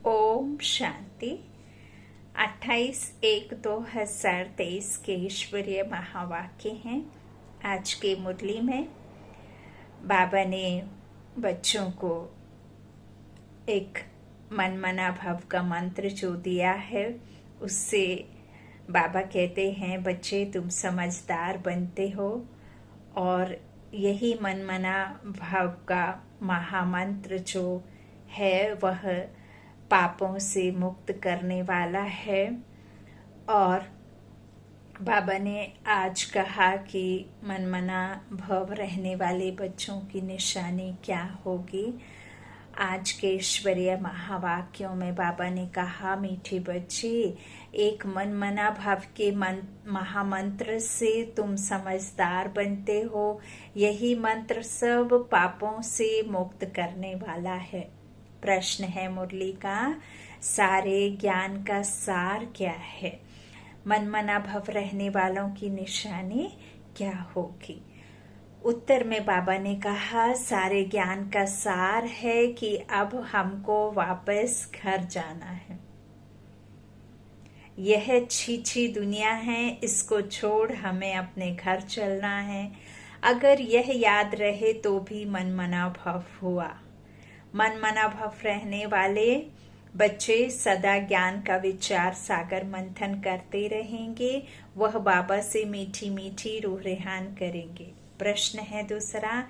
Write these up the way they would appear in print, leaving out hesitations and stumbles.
ओम शांति। 28/1/2023 के ईश्वरीय महावाक्य हैं। आज के मुरली में बाबा ने बच्चों को एक मनमना भव का मंत्र जो दिया है, उससे बाबा कहते हैं, बच्चे तुम समझदार बनते हो और यही मनमना भव का महामंत्र जो है वह पापों से मुक्त करने वाला है। और बाबा ने आज कहा कि मनमना भव रहने वाले बच्चों की निशानी क्या होगी। आज के ईश्वरीय महावाक्यों में बाबा ने कहा, मीठे बच्चे, एक मनमना भव के महामंत्र से तुम समझदार बनते हो। यही मंत्र सब पापों से मुक्त करने वाला है। प्रश्न है मुरली का, सारे ज्ञान का सार क्या है? मनमना भव रहने वालों की निशानी क्या होगी? उत्तर में बाबा ने कहा, सारे ज्ञान का सार है कि अब हमको वापस घर जाना है। यह छी दुनिया है, इसको छोड़ हमें अपने घर चलना है। अगर यह याद रहे तो भी मनमना भव हुआ। मनमना भव रहने वाले बच्चे सदा ज्ञान का विचार सागर मंथन करते रहेंगे। वह बाबा से मीठी मीठी रूह रेहान करेंगे। प्रश्न है दूसरा,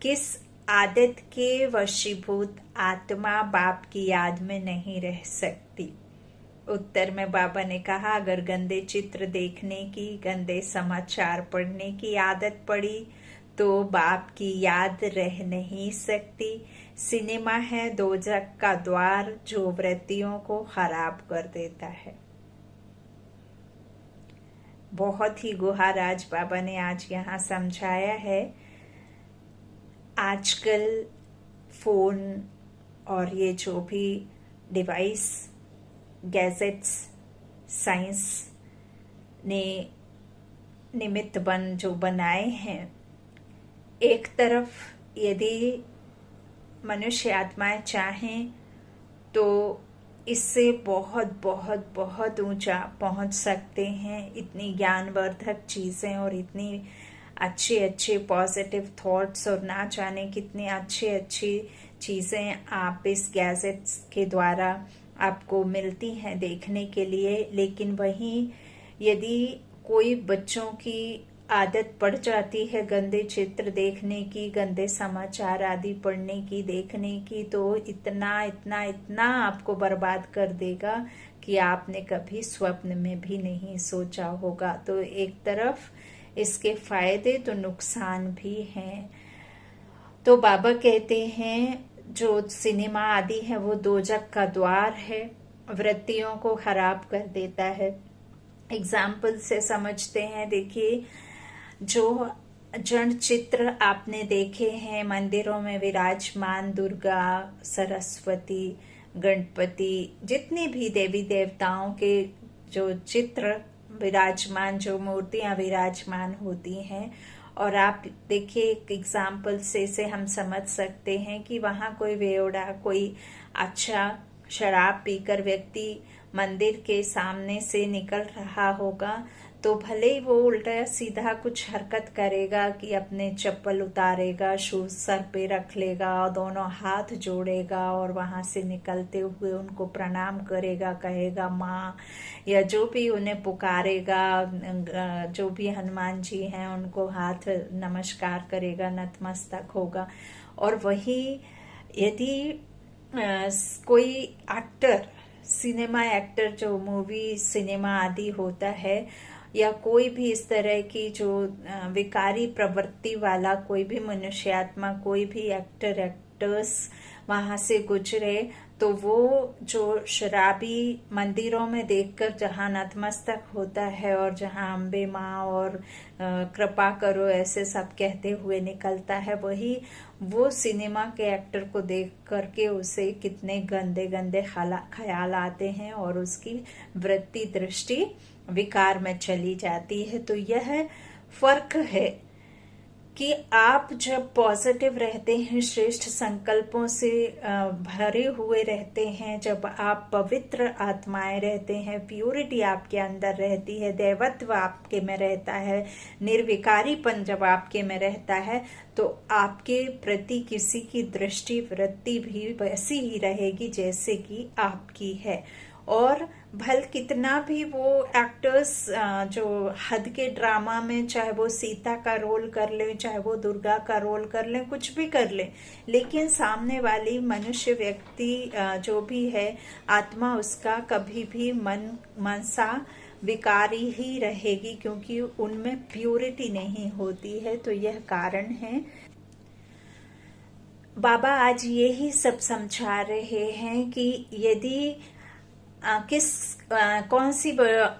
किस आदत के वशीभूत आत्मा बाप की याद में नहीं रह सकती? उत्तर में बाबा ने कहा, अगर गंदे चित्र देखने की, गंदे समाचार पढ़ने की आदत पड़ी तो बाप की याद रह नहीं सकती। सिनेमा है दोजख का द्वार जो वृत्तियों को खराब कर देता है। बहुत ही गुहाराज बाबा ने आज यहाँ समझाया है। आजकल फोन और ये जो भी डिवाइस, गैजेट्स साइंस ने निमित्त जो बनाए हैं, एक तरफ यदि मनुष्य आत्माएं चाहें तो इससे बहुत बहुत बहुत ऊंचा पहुंच सकते हैं। इतनी ज्ञानवर्धक चीजें और इतनी अच्छे अच्छे पॉजिटिव थॉट्स और ना जाने कितनी अच्छी चीजें आप इस गैजेट्स के द्वारा आपको मिलती हैं देखने के लिए। लेकिन वहीं यदि कोई बच्चों की आदत पड़ जाती है गंदे चित्र देखने की, गंदे समाचार आदि पढ़ने की, देखने की, तो इतना इतना इतना आपको बर्बाद कर देगा कि आपने कभी स्वप्न में भी नहीं सोचा होगा। तो एक तरफ इसके फायदे तो नुकसान भी हैं। तो बाबा कहते हैं जो सिनेमा आदि है वो दोजख का द्वार है, वृत्तियों को खराब कर देता है। एग्जाम्पल से समझते हैं। देखिए, जो जड़ चित्र आपने देखे हैं मंदिरों में विराजमान दुर्गा, सरस्वती, गणपति, जितने भी देवी देवताओं के जो चित्र विराजमान, जो मूर्तियां विराजमान होती हैं, और आप देखिए एक एग्जाम्पल से हम समझ सकते हैं कि वहां कोई बेवड़ा, कोई अच्छा शराब पीकर व्यक्ति मंदिर के सामने से निकल रहा होगा तो भले ही वो उल्टा सीधा कुछ हरकत करेगा कि अपने चप्पल उतारेगा, शूज सर पे रख लेगा और दोनों हाथ जोड़ेगा और वहां से निकलते हुए उनको प्रणाम करेगा, कहेगा माँ, या जो भी उन्हें पुकारेगा, जो भी हनुमान जी हैं उनको हाथ नमस्कार करेगा, नतमस्तक होगा। और वही यदि कोई एक्टर, सिनेमा एक्टर, जो मूवी सिनेमा आदि होता है, या कोई भी इस तरह की जो विकारी प्रवृत्ति वाला कोई भी मनुष्य आत्मा, कोई भी एक्टर्स वहां से गुजरे, तो वो जो शराबी मंदिरों में देखकर जहां नतमस्तक होता है और जहां अम्बे माँ और कृपा करो ऐसे सब कहते हुए निकलता है, वही वो सिनेमा के एक्टर को देख करके उसे कितने गंदे गंदे ख्याल आते हैं और उसकी वृत्ति दृष्टि विकार में चली जाती है। तो यह फर्क है कि आप जब पॉजिटिव रहते हैं, श्रेष्ठ संकल्पों से भरे हुए रहते हैं, जब आप पवित्र आत्माएं रहते हैं, प्यूरिटी आपके अंदर रहती है, दैवत्व आपके में रहता है, निर्विकारीपन जब आपके में रहता है, तो आपके प्रति किसी की दृष्टि वृत्ति भी वैसी ही रहेगी जैसे कि आपकी है। और भल कितना भी वो एक्टर्स जो हद के ड्रामा में, चाहे वो सीता का रोल कर ले, चाहे वो दुर्गा का रोल कर ले, कुछ भी कर ले, लेकिन सामने वाली मनुष्य व्यक्ति जो भी है, आत्मा उसका कभी भी मनसा विकारी ही रहेगी, क्योंकि उनमें प्यूरिटी नहीं होती है। तो यह कारण है। बाबा आज यही सब समझा रहे हैं कि यदि कौन सी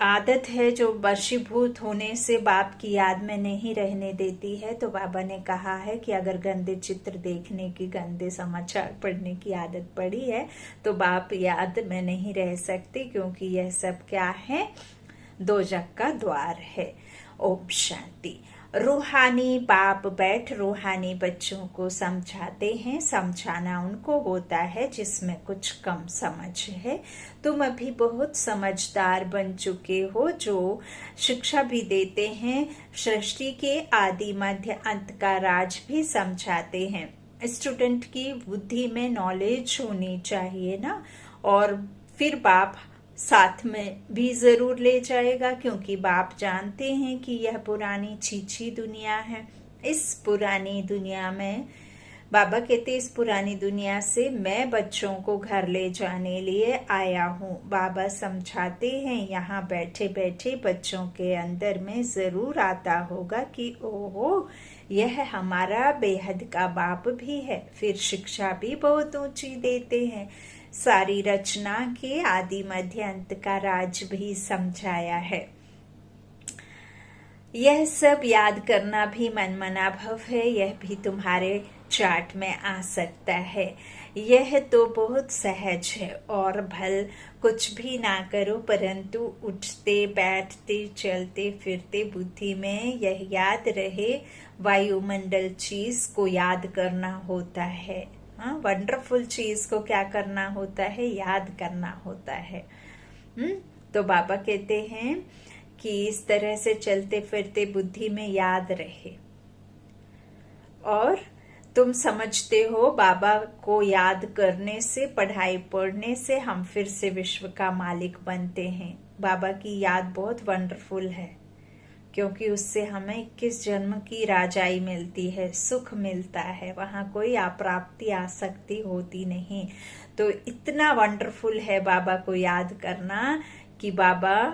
आदत है जो वशीभूत होने से बाप की याद में नहीं रहने देती है। तो बाबा ने कहा है कि अगर गंदे चित्र देखने की, गंदे समाचार पढ़ने की आदत पड़ी है तो बाप याद में नहीं रह सकते, क्योंकि यह सब क्या है, दोजख का द्वार है। ओम शांति। रूहानी बाप बैठ रूहानी बच्चों को समझाते हैं। समझाना उनको होता है जिसमें कुछ कम समझ है। तुम अभी बहुत समझदार बन चुके हो, जो शिक्षा भी देते हैं, सृष्टि के आदि मध्य अंत का राज भी समझाते हैं। स्टूडेंट की बुद्धि में नॉलेज होनी चाहिए ना, और फिर बाप साथ में भी जरूर ले जाएगा, क्योंकि बाप जानते हैं कि यह पुरानी छीछी दुनिया है। इस पुरानी दुनिया में बाबा कहते, इस पुरानी दुनिया से मैं बच्चों को घर ले जाने लिए आया हूँ। बाबा समझाते हैं, यहाँ बैठे बैठे बच्चों के अंदर में जरूर आता होगा कि ओहो, यह हमारा बेहद का बाप भी है। फिर शिक्षा भी बहुत ऊंची देते हैं। सारी रचना के आदि मध्य अंत का राज भी समझाया है। यह सब याद करना भी मनमना भव है। यह भी तुम्हारे चार्ट में आ सकता है। यह तो बहुत सहज है। और भल कुछ भी ना करो, परंतु उठते बैठते चलते फिरते बुद्धि में यह याद रहे, वायुमंडल चीज को याद करना होता है। हाँ, वंडरफुल चीज को क्या करना होता है, याद करना होता है। तो बाबा कहते हैं कि इस तरह से चलते फिरते बुद्धि में याद रहे। और तुम समझते हो, बाबा को याद करने से, पढ़ाई पढ़ने से हम फिर से विश्व का मालिक बनते हैं। बाबा की याद बहुत वंडरफुल है, क्योंकि उससे हमें 21 जन्म की राजाई मिलती है, सुख मिलता है, वहां कोई अप्राप्ति आसक्ति होती नहीं। तो इतना वंडरफुल है बाबा को याद करना कि बाबा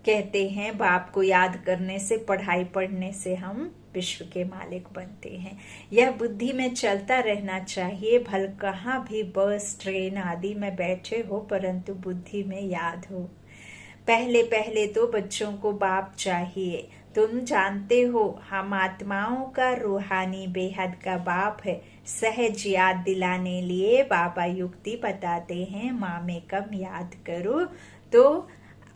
कहते हैं, बाप को याद करने से, पढ़ाई पढ़ने से हम विश्व के मालिक बनते हैं। यह बुद्धि में चलता रहना चाहिए। भल कहाँ भी बस ट्रेन आदि में बैठे हो, परंतु बुद्धि में याद हो। पहले पहले तो बच्चों को बाप चाहिए। तुम जानते हो, हम आत्माओं का रूहानी बेहद का बाप है। सहज याद दिलाने लिए बाबा युक्ति बताते हैं, माँ में कम याद करो तो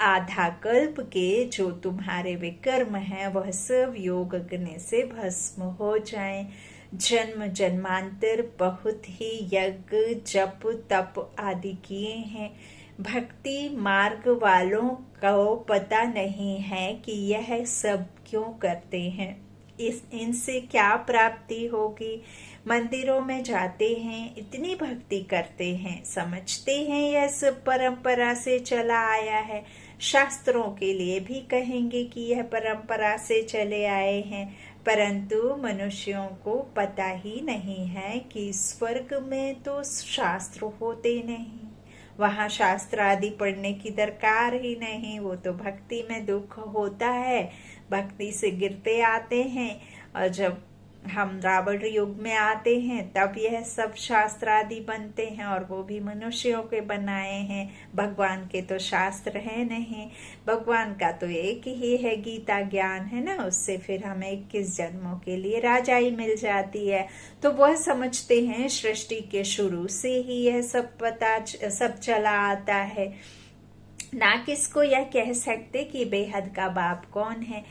आधा कल्प के जो तुम्हारे विकर्म हैं वह सब योग अग्नि से भस्म हो जाएं। जन्म जन्मांतर बहुत ही यज्ञ जप तप आदि किए हैं। भक्ति मार्ग वालों को पता नहीं है कि यह सब क्यों करते हैं, इनसे क्या प्राप्ति होगी। मंदिरों में जाते हैं, इतनी भक्ति करते हैं, समझते हैं यह सब परंपरा से चला आया है। शास्त्रों के लिए भी कहेंगे कि यह परंपरा से चले आए हैं, परंतु मनुष्यों को पता ही नहीं है कि स्वर्ग में तो शास्त्र होते नहीं, वहां शास्त्र आदि पढ़ने की दरकार ही नहीं। वो तो भक्ति में दुख होता है, भक्ति से गिरते आते हैं, और जब हम रावण युग में आते हैं तब यह सब शास्त्र आदि बनते हैं, और वो भी मनुष्यों के बनाए हैं। भगवान के तो शास्त्र है नहीं, भगवान का तो एक ही है गीता ज्ञान, है ना। उससे फिर हमें 21 जन्मों के लिए राजाई मिल जाती है। तो वह समझते हैं सृष्टि के शुरू से ही यह सब चला आता है। ना किसको यह कह सकते कि बेहद का बाप कौन है।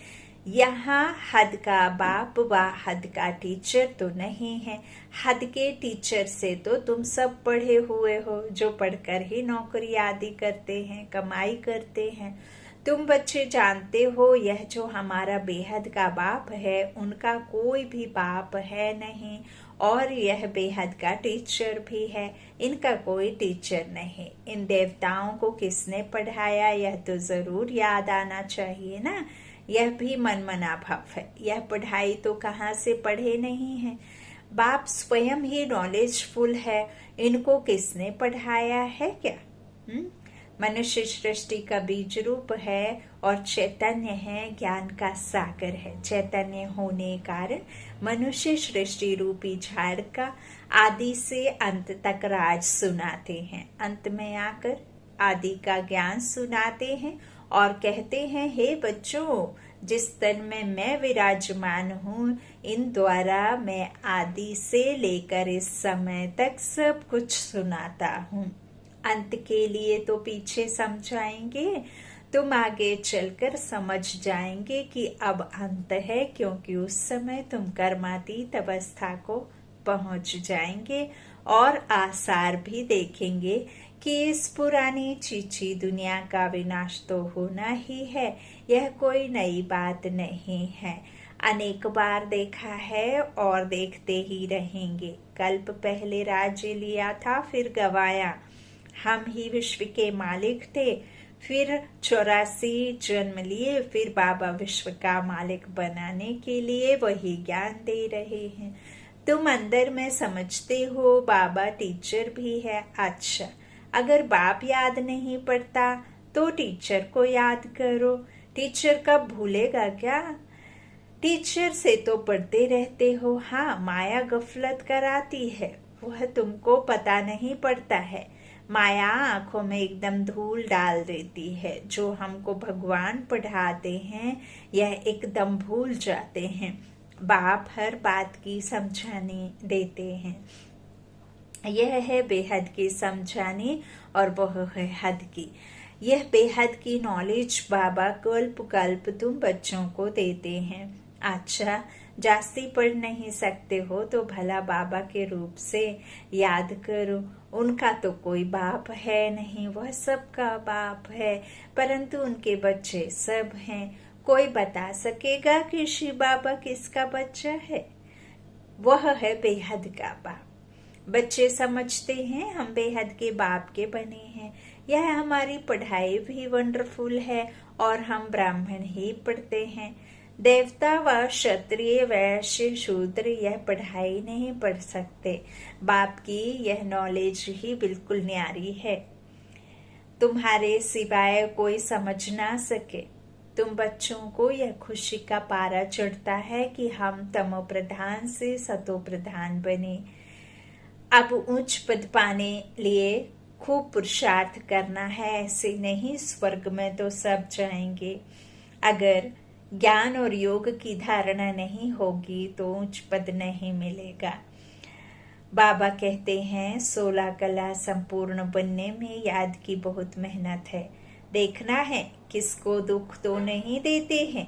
यहाँ हद का बाप व हद का टीचर तो नहीं है। हद के टीचर से तो तुम सब पढ़े हुए हो, जो पढ़कर ही नौकरी आदि करते हैं, कमाई करते हैं। तुम बच्चे जानते हो यह जो हमारा बेहद का बाप है, उनका कोई भी बाप है नहीं, और यह बेहद का टीचर भी है, इनका कोई टीचर नहीं। इन देवताओं को किसने पढ़ाया, यह तो जरूर याद आना चाहिए ना। यह भी मनमना भाव है। यह पढ़ाई तो कहाँ से पढ़े नहीं है। बाप स्वयं ही नॉलेजफुल है, इनको किसने पढ़ाया है क्या? मनुष्य सृष्टि का बीज रूप है और चैतन्य है, ज्ञान का सागर है। चैतन्य होने कारण मनुष्य सृष्टि रूपी झाड़ का आदि से अंत तक राज सुनाते हैं। अंत में आकर आदि का ज्ञान सुनाते हैं और कहते हैं, हे बच्चों, जिस तन में मैं विराजमान हूँ, इन द्वारा मैं आदि से लेकर इस समय तक सब कुछ सुनाता हूँ। अंत के लिए तो पीछे समझाएंगे, तुम आगे चलकर समझ जाएंगे कि अब अंत है, क्योंकि उस समय तुम कर्मातीत अवस्था को पहुंच जाएंगे और आसार भी देखेंगे कि इस पुरानी चीची दुनिया का विनाश तो होना ही है। यह कोई नई बात नहीं है, अनेक बार देखा है और देखते ही रहेंगे। कल्प पहले राज्य लिया था, फिर गवाया। हम ही विश्व के मालिक थे, फिर 84 जन्म लिए, फिर बाबा विश्व का मालिक बनाने के लिए वही ज्ञान दे रहे हैं। तुम अंदर में समझते हो बाबा टीचर भी है। अच्छा, अगर बाप याद नहीं पड़ता तो टीचर को याद करो। टीचर कब भूलेगा क्या? टीचर से तो पढ़ते रहते हो। हाँ, माया गफलत कराती है, वह तुमको पता नहीं पड़ता है। माया आंखों में एकदम धूल डाल देती है। जो हमको भगवान पढ़ाते हैं यह एकदम भूल जाते हैं। बाप हर बात की समझाने देते हैं। यह है बेहद की समझाने और वह है हद की। यह बेहद की नॉलेज बाबा कल्प कल्प तुम बच्चों को देते हैं। अच्छा, जास्ती पढ़ नहीं सकते हो तो भला बाबा के रूप से याद करो। उनका तो कोई बाप है नहीं, वह सबका बाप है, परंतु उनके बच्चे सब हैं। कोई बता सकेगा कि शिव बाबा किसका बच्चा है? वह है बेहद का बाप। बच्चे समझते हैं हम बेहद के बाप के बने हैं। यह हमारी पढ़ाई भी वंडरफुल है और हम ब्राह्मण ही पढ़ते हैं। देवता व क्षत्रिय वैश्य शूद्र यह पढ़ाई नहीं पढ़ सकते। बाप की यह नॉलेज ही बिल्कुल न्यारी है, तुम्हारे सिवाय कोई समझ ना सके। तुम बच्चों को यह खुशी का पारा चढ़ता है कि हम तमो प्रधान से सतो प्रधान बने। अब उच्च पद पाने लिए खूब पुरुषार्थ करना है, ऐसे नहीं स्वर्ग में तो सब जाएंगे। अगर ज्ञान और योग की धारणा नहीं होगी तो उच्च पद नहीं मिलेगा। बाबा कहते हैं 16 कला संपूर्ण बनने में याद की बहुत मेहनत है। देखना है किसको दुख तो नहीं देते हैं।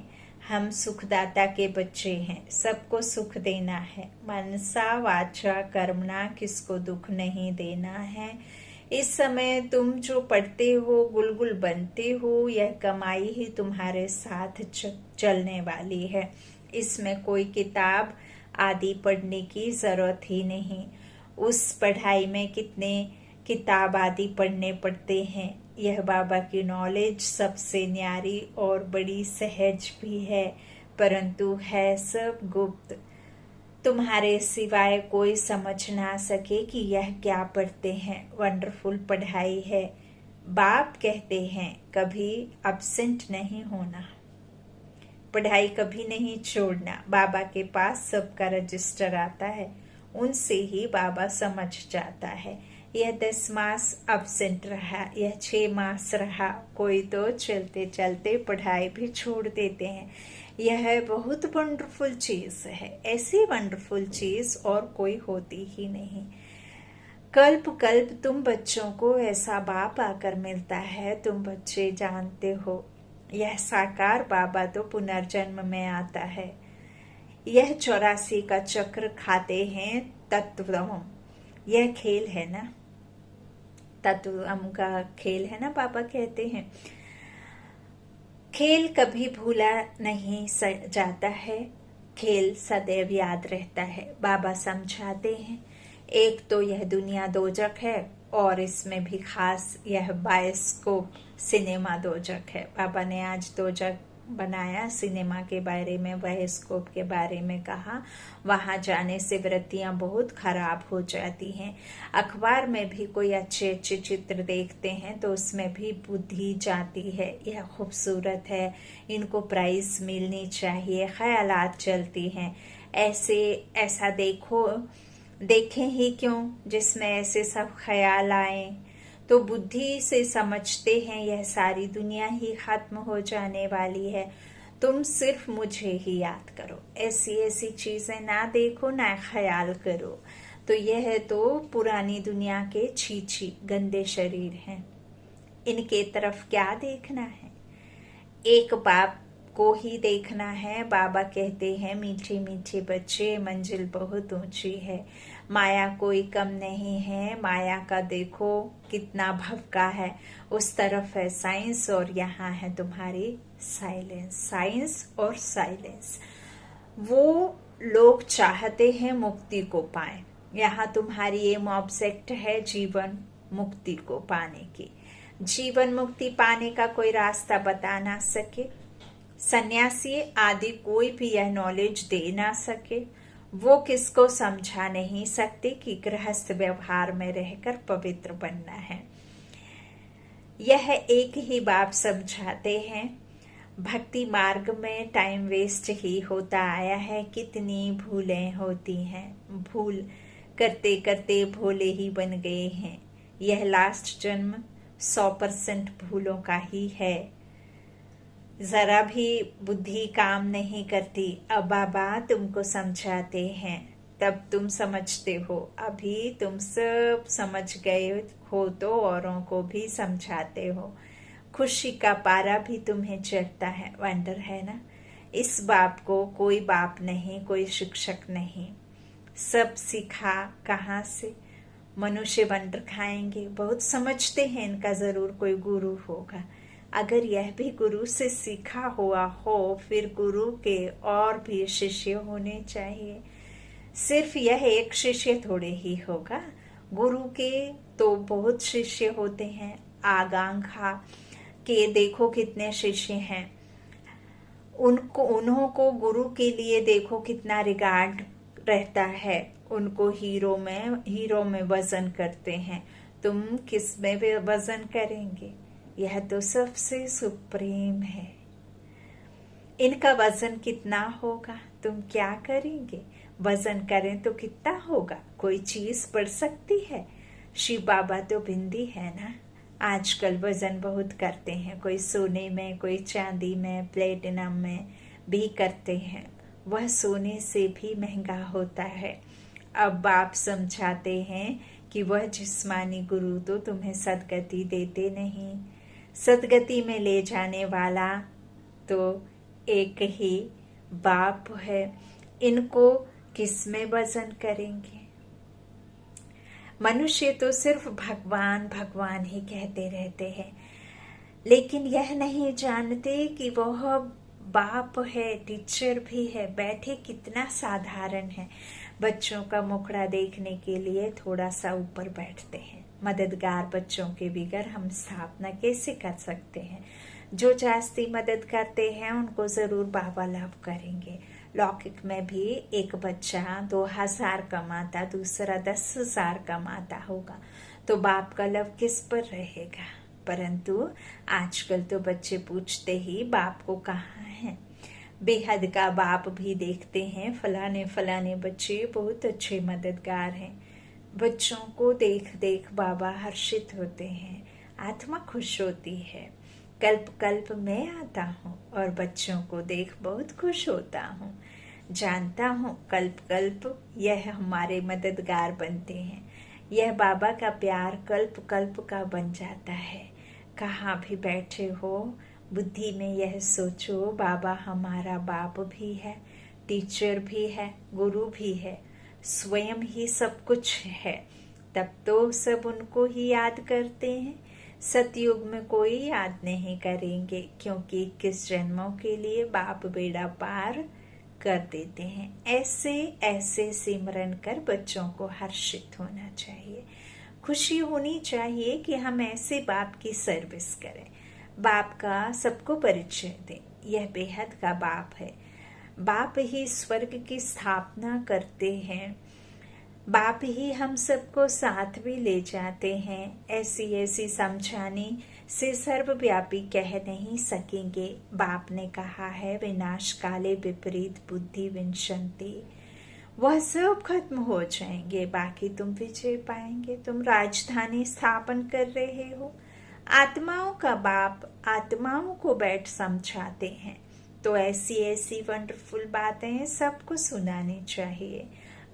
हम सुखदाता के बच्चे हैं, सबको सुख देना है। मनसा वाचा कर्मणा किसको दुख नहीं देना है। इस समय तुम जो पढ़ते हो, गुलगुल बनते हो, यह कमाई ही तुम्हारे साथ चलने वाली है। इसमें कोई किताब आदि पढ़ने की जरूरत ही नहीं। उस पढ़ाई में कितने किताब आदि पढ़ने पड़ते हैं। यह बाबा की नॉलेज सबसे न्यारी और बड़ी सहज भी है, परंतु है सब गुप्त। तुम्हारे सिवाय कोई समझ ना सके कि यह क्या पढ़ते हैं। वंडरफुल पढ़ाई है। बाप कहते हैं कभी अब्सेंट नहीं होना, पढ़ाई कभी नहीं छोड़ना। बाबा के पास सबका रजिस्टर आता है, उनसे ही बाबा समझ जाता है। यह 10 मास अब्सेंट रहा, यह 6 मास रहा, कोई तो चलते चलते पढ़ाई भी छोड़ देते हैं। यह बहुत वंडरफुल चीज है। ऐसी वंडरफुल चीज और कोई होती ही नहीं। कल्प कल्प तुम बच्चों को ऐसा बाप आकर मिलता है। तुम बच्चे जानते हो यह साकार बाबा तो पुनर्जन्म में आता है। यह 84 का चक्र खाते हैं तत्वम। यह खेल है ना, तत्वम का खेल है ना, बाबा कहते हैं। खेल कभी भूला नहीं जाता है, खेल सदैव याद रहता है। बाबा समझाते हैं, एक तो यह दुनिया दोजक है और इसमें भी खास यह बायोस्कोप सिनेमा दोजक है। बाबा ने आज दोजक बनाया, सिनेमा के बारे में, बायोस्कोप के बारे में कहा। वहां जाने से वृत्तियां बहुत खराब हो जाती हैं। अखबार में भी कोई अच्छे अच्छे चित्र देखते हैं तो उसमें भी बुद्धि जाती है। यह खूबसूरत है, इनको प्राइज मिलनी चाहिए, ख्यालात चलती हैं। ऐसा देखें ही क्यों जिसमें ऐसे सब ख्याल आए। तो बुद्धि से समझते हैं यह सारी दुनिया ही खत्म हो जाने वाली है, तुम सिर्फ मुझे ही याद करो। ऐसी ऐसी चीजें ना देखो, ना ख्याल करो। तो यह तो पुरानी दुनिया के छी गंदे शरीर हैं, इनके तरफ क्या देखना है। एक बाप को ही देखना है। बाबा कहते हैं, मीठे मीठे बच्चे, मंजिल बहुत ऊंची है, माया कोई कम नहीं है। माया का देखो कितना भवका है, उस तरफ है साइंस और यहाँ है तुम्हारी साइलेंस। साइंस और साइलेंस, वो लोग चाहते हैं मुक्ति को पाए। यहाँ तुम्हारी एम ऑब्जेक्ट है जीवन मुक्ति को पाने की। जीवन मुक्ति पाने का कोई रास्ता बता ना सके, सन्यासी आदि कोई भी यह नॉलेज दे ना सके। वो किसको समझा नहीं सकते कि गृहस्थ व्यवहार में रहकर पवित्र बनना है। यह एक ही बात समझाते हैं। भक्ति मार्ग में टाइम वेस्ट ही होता आया है, कितनी भूलें होती हैं। भूल करते करते भोले ही बन गए हैं। यह लास्ट जन्म 100% भूलों का ही है। जरा भी बुद्धि काम नहीं करती। अब बाबा तुमको समझाते हैं, तब तुम समझते हो। अभी तुम सब समझ गए हो तो औरों को भी समझाते हो। खुशी का पारा भी तुम्हें चढ़ता है। वंडर है ना। इस बाप को कोई बाप नहीं, कोई शिक्षक नहीं, सब सीखा कहाँ से। मनुष्य वंडर खाएंगे, बहुत समझते हैं, इनका जरूर कोई गुरु होगा। अगर यह भी गुरु से सीखा हुआ हो, फिर गुरु के और भी शिष्य होने चाहिए। सिर्फ यह एक शिष्य थोड़े ही होगा, गुरु के तो बहुत शिष्य होते हैं। आगांखा के देखो कितने शिष्य हैं, उन्हों को गुरु के लिए देखो कितना रिगार्ड रहता है। उनको हीरो में वजन करते हैं। तुम किस में वजन करेंगे? यह तो सबसे सुप्रीम है। इनका वजन कितना होगा? तुम क्या करेंगे? वजन करें तो कितना होगा? कोई चीज बढ़ सकती है? शिव बाबा तो बिंदी है ना। आजकल वजन बहुत करते हैं, कोई सोने में, कोई चांदी में, प्लेटिनम में भी करते हैं। वह सोने से भी महंगा होता है। अब बाप समझाते हैं कि वह जिस्मानी गुरु तो तुम्हें सदगति देते नहीं। सदगति में ले जाने वाला तो एक ही बाप है। इनको किस में वजन करेंगे? मनुष्य तो सिर्फ भगवान भगवान ही कहते रहते हैं, लेकिन यह नहीं जानते कि वह बाप है, टीचर भी है। बैठे कितना साधारण है। बच्चों का मुखड़ा देखने के लिए थोड़ा सा ऊपर बैठते हैं। मददगार बच्चों के बिगर हम स्थापना कैसे कर सकते हैं? जो जास्ती मदद करते हैं उनको जरूर बाबा लाभ करेंगे। लौकिक में भी एक बच्चा 2000 कमाता, दूसरा 10,000 कमाता होगा तो बाप का लव किस पर रहेगा? परंतु आजकल तो बच्चे पूछते ही बाप को कहाँ है। बेहद का बाप भी देखते हैं, फलाने फलाने बच्चे बहुत अच्छे मददगार हैं। बच्चों को देख देख बाबा हर्षित होते हैं, आत्मा खुश होती है। कल्प कल्प मैं आता हूँ और बच्चों को देख बहुत खुश होता हूँ। जानता हूँ कल्प कल्प यह हमारे मददगार बनते हैं। यह बाबा का प्यार कल्प कल्प का बन जाता है। कहाँ भी बैठे हो बुद्धि में यह सोचो, बाबा हमारा बाप भी है, टीचर भी है, गुरु भी है, स्वयं ही सब कुछ है। तब तो सब उनको ही याद करते हैं। सतयुग में कोई याद नहीं करेंगे, क्योंकि 21 जन्मों के लिए बाप बेड़ा पार कर देते हैं। ऐसे ऐसे सिमरन कर बच्चों को हर्षित होना चाहिए, खुशी होनी चाहिए कि हम ऐसे बाप की सर्विस करें, बाप का सबको परिचय दें। यह बेहद का बाप है। बाप ही स्वर्ग की स्थापना करते हैं, बाप ही हम सबको साथ भी ले जाते हैं। ऐसी ऐसी समझाने से सर्वव्यापी कह नहीं सकेंगे। बाप ने कहा है, विनाश काले विपरीत बुद्धि विंशन्ति। वह सब खत्म हो जाएंगे, बाकी तुम विजय पाएंगे। तुम राजधानी स्थापन कर रहे हो। आत्माओं का बाप आत्माओं को बैठ समझाते हैं, तो ऐसी ऐसी वंडरफुल बातें सबको सुनानी चाहिए।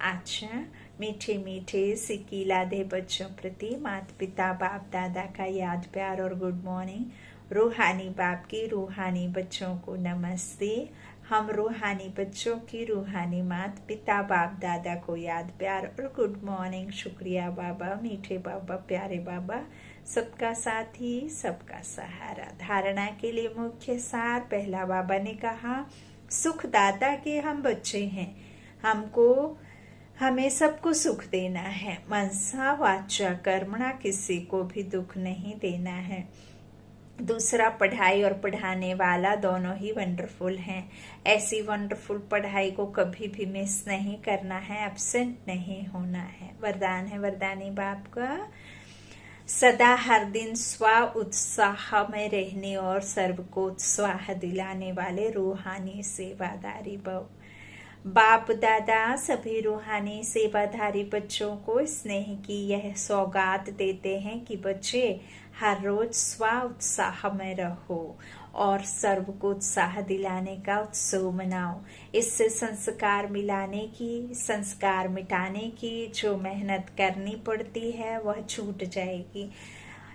अच्छा, मीठे मीठे सिकीला दे बच्चों प्रति माता पिता बाप दादा का याद प्यार और गुड मॉर्निंग। रूहानी बाप की रूहानी बच्चों को नमस्ते। हम रूहानी बच्चों की रूहानी माता पिता बाप दादा को याद प्यार और गुड मॉर्निंग। शुक्रिया बाबा, मीठे बाबा, प्यारे बाबा, सबका साथी सबका सहारा। धारणा के लिए मुख्य सार। पहला, बाबा ने कहा, सुखदाता के हम बच्चे हैं, हमें सबको सुख देना है। मनसा वाचा कर्मणा, किसी को भी दुख नहीं देना है। दूसरा, पढ़ाई और पढ़ाने वाला दोनों ही वंडरफुल हैं। ऐसी वंडरफुल पढ़ाई को कभी भी मिस नहीं करना है, एब्सेंट नहीं होना है। वरदान है वरदानी बाप का, सदा हर दिन स्व उत्साह में रहने और सर्व को उत्साह दिलाने वाले रूहानी सेवादारी भव। बाप दादा सभी रूहानी सेवाधारी बच्चों को स्नेह की यह सौगात देते हैं कि बच्चे हर रोज स्व उत्साह में रहो और सर्व को उत्साह दिलाने का उत्सव मनाओ। इससे संस्कार मिटाने की जो मेहनत करनी पड़ती है वह छूट जाएगी।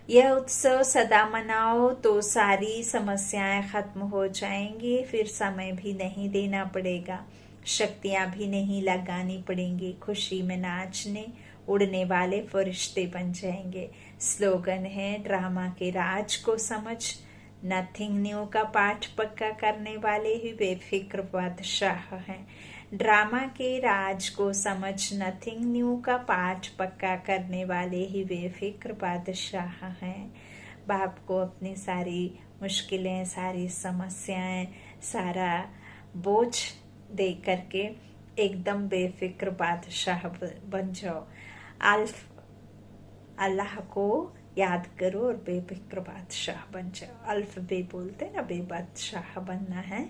यह उत्सव सदा मनाओ तो सारी समस्याएं खत्म हो जाएंगी। फिर समय भी नहीं देना पड़ेगा, शक्तियां भी नहीं लगानी पड़ेंगी। खुशी में नाचने उड़ने वाले फरिश्ते बन जाएंगे। स्लोगन है, ड्रामा के राज को समझ, नथिंग न्यू का पाठ पक्का करने वाले ही बेफिक्र बादशाह हैं। ड्रामा के राज को समझ, नथिंग न्यू का पाठ पक्का करने वाले ही बेफिक्र बादशाह हैं। बाप को अपनी सारी मुश्किलें, सारी समस्याएं, सारा बोझ दे करके एकदम बेफिक्र बादशाह बन जाओ। अल्लाह को याद करो और बेफिक्र बादशाह बन जाओ। अल्फ बे बोलते ना, बे बादशाह बनना है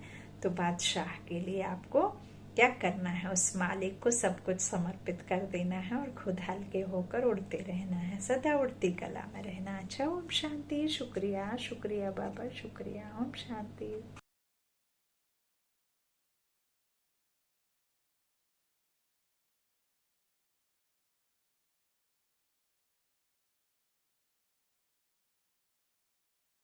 तो बादशाह के लिए आपको क्या करना है, उस मालिक को सब कुछ समर्पित कर देना है और खुद हल्के होकर उड़ते रहना है, सदा उड़ती कला में रहना। अच्छा, ओम शांति। शुक्रिया शुक्रिया बाबा, शुक्रिया। ओम शांति।